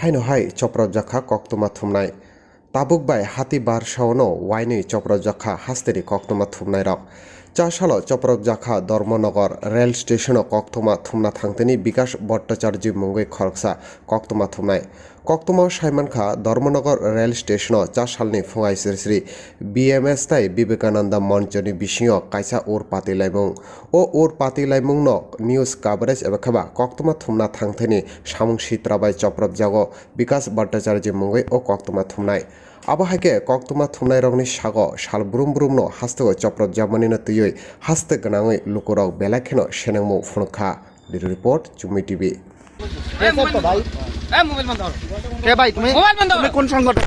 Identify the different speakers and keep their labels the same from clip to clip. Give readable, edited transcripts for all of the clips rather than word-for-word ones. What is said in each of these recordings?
Speaker 1: Hainu Choprakjak Koktuma Thumnai Tabukbai Hati Bar Shauno Waini Choprakjak Hasteri Koktuma Thumnai Rok Chashalo Choprakjak Dharmanagar Rail Station Koktuma Thumna Thangtani Bikash Bhattacharjee Mungui Khorksa Koktuma Thumnai Koktuma Shaimankha Dharmanagar Rail Station Chashalni Fungai Sri BMS Tai Vivekananda Manchoni Bishingo Kaisa Ur Pati Laimung O Ur Pati Laimung no News Coverage Ebakaba Koktuma Thumna Thangtani Shamung Shitrabai Choprakjak Bikash Bhattacharjee Mungui O Koktuma Thumnai Abahake Koktuma Thumnai Rogni Shago Shal Brum no Hasto Choprakjak Manina Tuyoi Haste Ganangui Lukurok Belakeno Shenangmo Funka Little Report CHUMUI TV
Speaker 2: mobile বন্ধ কে ভাই তুমি mobile বন্ধ তুমি কোন সংগঠন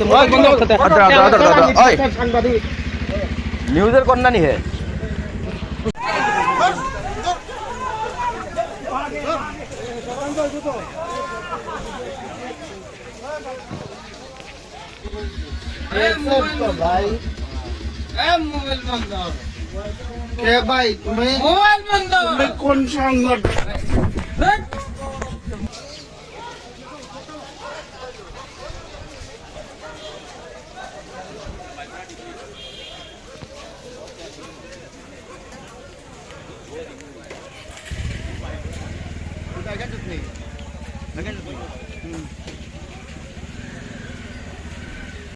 Speaker 2: mobile বন্ধ করতে ওই সাংবাদিক নিউজের কন্যা নি হে ভাই মোবাইল বন্ধ কে ভাই তুমি মোবাইল বন্ধ তুমি কোন সংগঠন